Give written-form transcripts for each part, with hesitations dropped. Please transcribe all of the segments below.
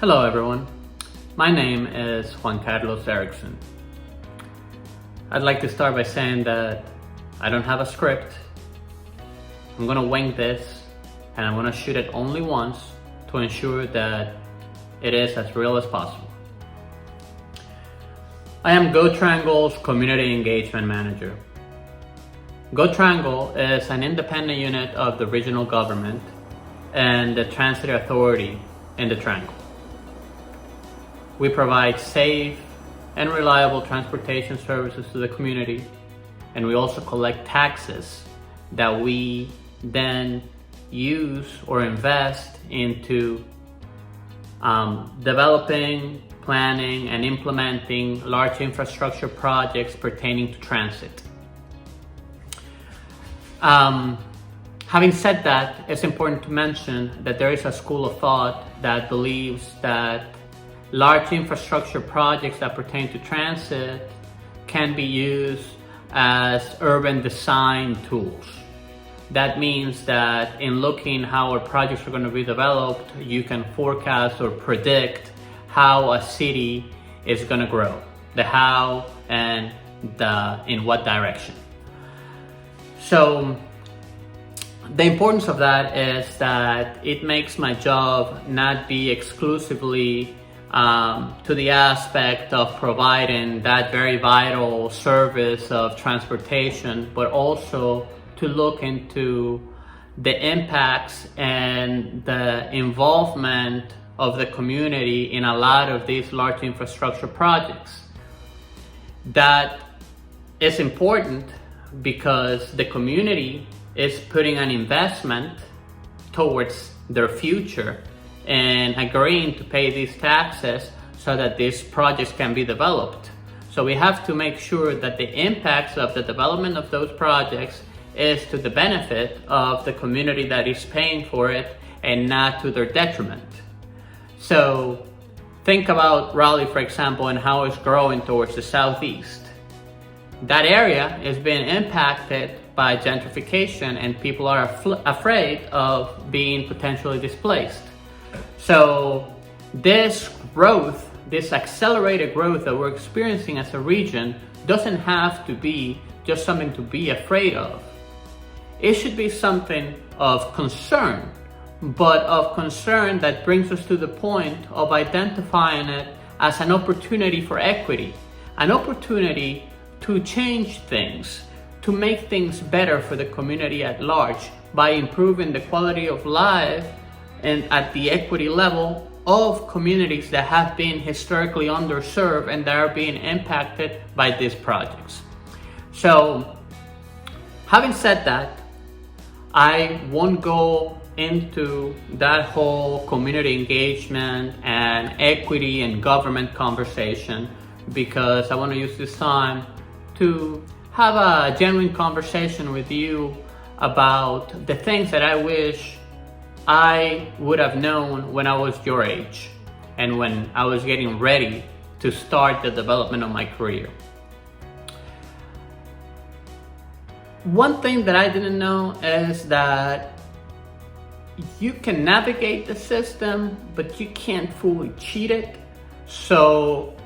Hello everyone, my name is Juan Carlos Erickson. I'd like to start by saying that I don't have a script. I'm gonna wing this and I'm gonna shoot it only once to ensure that it is as real as possible. I am GoTriangle's Community Engagement Manager. GoTriangle is an independent unit of the regional government and the transit authority in the Triangle. We provide safe and reliable transportation services to the community, and we also collect taxes that we then use or invest into developing, planning, and implementing large infrastructure projects pertaining to transit. Having said that, it's important to mention that there is a school of thought that believes that large infrastructure projects that pertain to transit can be used as urban design tools. That means that in looking how our projects are going to be developed, you can forecast or predict how a city is going to grow, the how and the in what direction. So the importance of that is that it makes my job not be exclusively to the aspect of providing that very vital service of transportation, but also to look into the impacts and the involvement of the community in a lot of these large infrastructure projects. That is important because the community is putting an investment towards their future and agreeing to pay these taxes so that these projects can be developed. So we have to make sure that the impacts of the development of those projects is to the benefit of the community that is paying for it and not to their detriment. So think about Raleigh, for example, and how it's growing towards the southeast. That area is being impacted by gentrification and people are afraid of being potentially displaced. So this growth, this accelerated growth that we're experiencing as a region doesn't have to be just something to be afraid of. It should be something of concern, but of concern that brings us to the point of identifying it as an opportunity for equity, an opportunity to change things, to make things better for the community at large by improving the quality of life and at the equity level of communities that have been historically underserved and that are being impacted by these projects. So, having said that, I won't go into that whole community engagement and equity and government conversation because I want to use this time to have a genuine conversation with you about the things that I wish I would have known when I was your age and when I was getting ready to start the development of my career. One thing that I didn't know is that you can navigate the system, but you can't fully cheat it. So,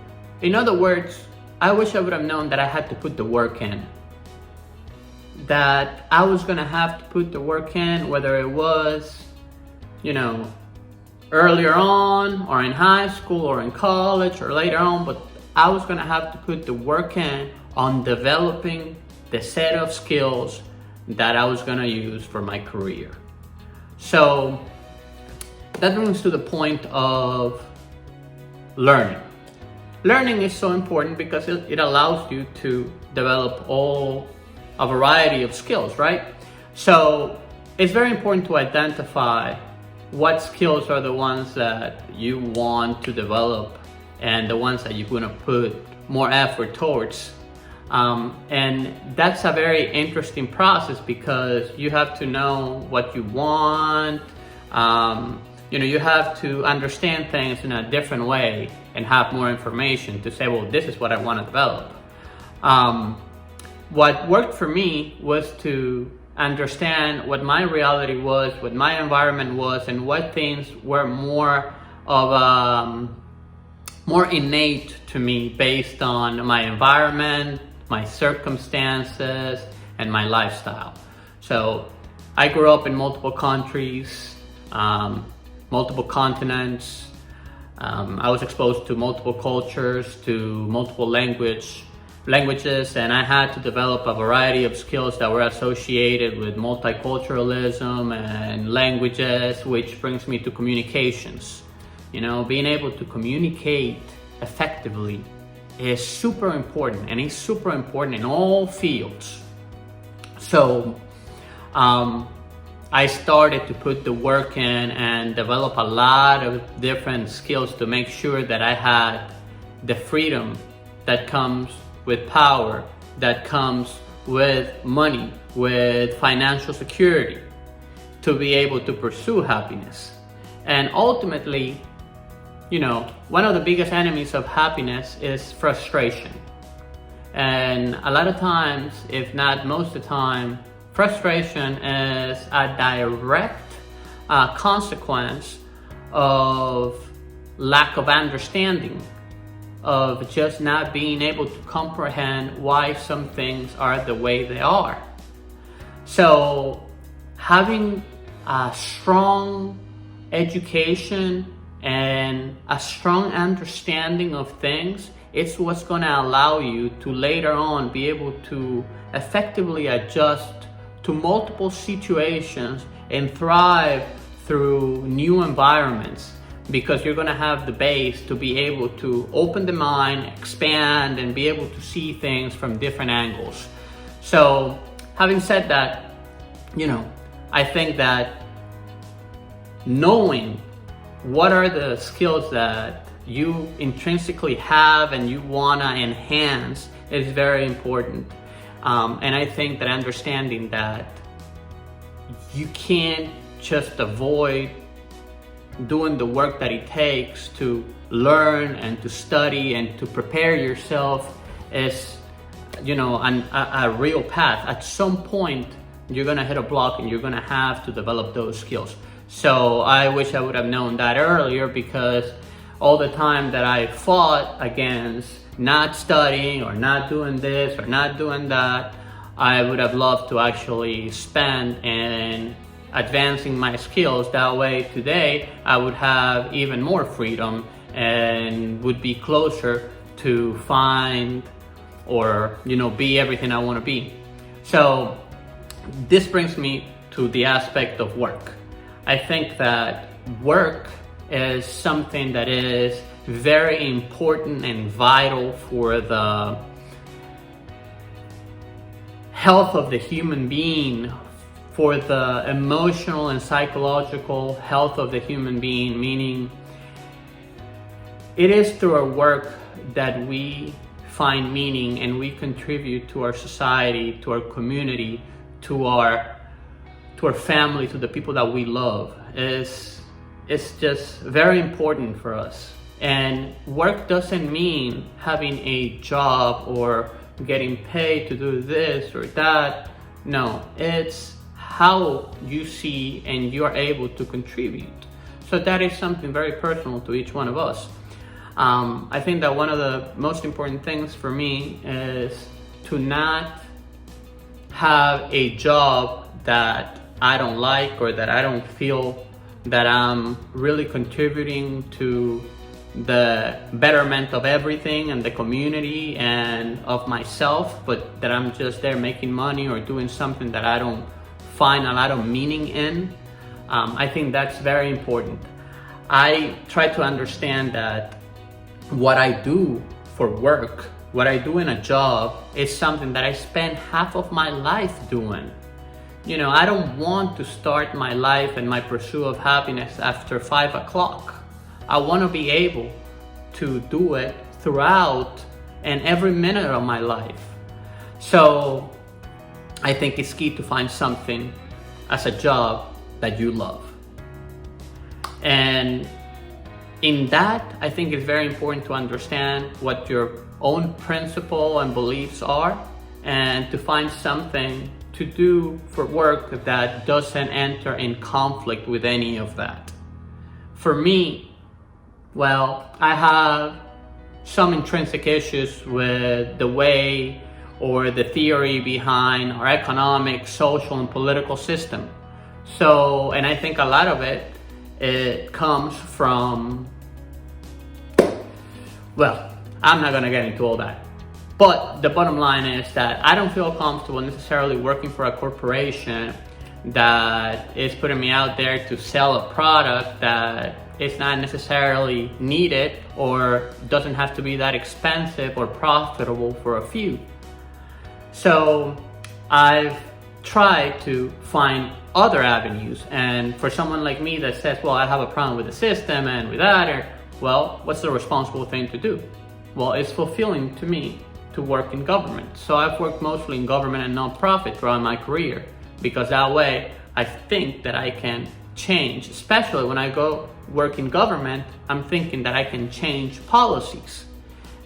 in other words, I wish I would have known that I had to put the work in. That I was gonna have to put the work in, whether it was earlier on or in high school or in college or later on, but I was gonna have to put the work in on developing the set of skills that I was gonna use for my career. So that brings to the point of learning. Learning is so important because it allows you to develop a variety of skills, right? So it's very important to identify what skills are the ones that you want to develop and the ones that you're going to put more effort towards. And that's a very interesting process because you have to know what you want. You have to understand things in a different way and have more information to say, well, this is what I want to develop. What worked for me was to understand what my reality was, what my environment was, and what things were more more innate to me based on my environment, my circumstances, and my lifestyle. So I grew up in multiple countries, multiple continents. I was exposed to multiple cultures, to multiple languages, and I had to develop a variety of skills that were associated with multiculturalism and languages, which brings me to communications. You know, being able to communicate effectively is super important, and it's super important in all fields. So I started to put the work in and develop a lot of different skills to make sure that I had the freedom that comes with power, that comes with money, with financial security, to be able to pursue happiness. And ultimately, you know, one of the biggest enemies of happiness is frustration. And a lot of times, if not most of the time, frustration is a direct consequence of lack of understanding, of just not being able to comprehend why some things are the way they are. So having a strong education and a strong understanding of things, it's what's going to allow you to later on be able to effectively adjust to multiple situations and thrive through new environments, because you're going to have the base to be able to open the mind, expand, and be able to see things from different angles. So having said that, you know, I think that knowing what are the skills that you intrinsically have and you want to enhance is very important. And I think that understanding that you can't just avoid doing the work that it takes to learn and to study and to prepare yourself is, you know, a real path. At some point, you're gonna hit a block and you're gonna have to develop those skills. So I wish I would have known that earlier, because all the time that I fought against not studying or not doing this or not doing that, I would have loved to actually spend in advancing my skills. That way today I would have even more freedom and would be closer to find or, you know, be everything I want to be. So this brings me to the aspect of work. I think that work is something that is very important and vital for the health of the human being, for the emotional and psychological health of the human being, meaning it is through our work that we find meaning and we contribute to our society, to our community, to our family, to the people that we love. It's just very important for us. And work doesn't mean having a job or getting paid to do this or that. No, it's how you see and you are able to contribute. So that is something very personal to each one of us. I think that one of the most important things for me is to not have a job that I don't like or that I don't feel that I'm really contributing to the betterment of everything and the community and of myself, but that I'm just there making money or doing something that I don't find a lot of meaning in. I think that's very important. I try to understand that what I do for work, what I do in a job, is something that I spend half of my life doing. You know, I don't want to start my life and my pursuit of happiness after 5 o'clock. I want to be able to do it throughout and every minute of my life. So I think it's key to find something as a job that you love. And in that, I think it's very important to understand what your own principle and beliefs are, and to find something to do for work that doesn't enter in conflict with any of that. For me, Well, I have some intrinsic issues with the way or the theory behind our economic, social, and political system. So, and I think a lot of it comes from, well, I'm not gonna get into all that. But the bottom line is that I don't feel comfortable necessarily working for a corporation that is putting me out there to sell a product that is not necessarily needed or doesn't have to be that expensive or profitable for a few. So I've tried to find other avenues, and for someone like me that says, well, I have a problem with the system and with that, well, what's the responsible thing to do? Well, it's fulfilling to me to work in government. So I've worked mostly in government and nonprofit throughout my career, because that way I think that I can change, especially when I go work in government, I'm thinking that I can change policies.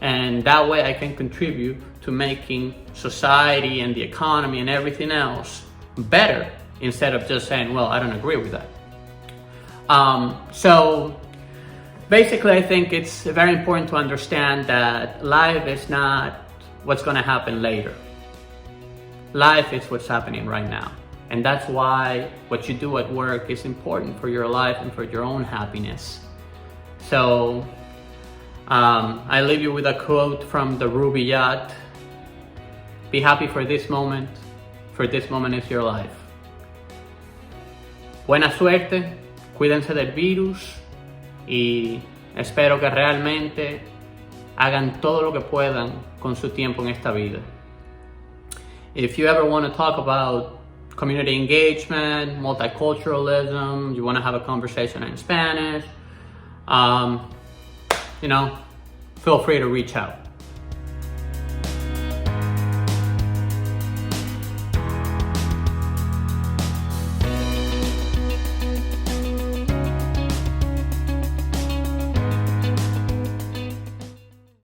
And that way I can contribute to making society and the economy and everything else better, instead of just saying, well, I don't agree with that. So basically, I think it's very important to understand that life is not what's going to happen later. Life is what's happening right now. And that's why what you do at work is important for your life and for your own happiness. So I leave you with a quote from the Ruby Yacht. Be happy for this moment is your life. Buena suerte, cuídense del virus y espero que realmente hagan todo lo que puedan con su tiempo en esta vida. If you ever want to talk about community engagement, multiculturalism, you want to have a conversation in Spanish, feel free to reach out.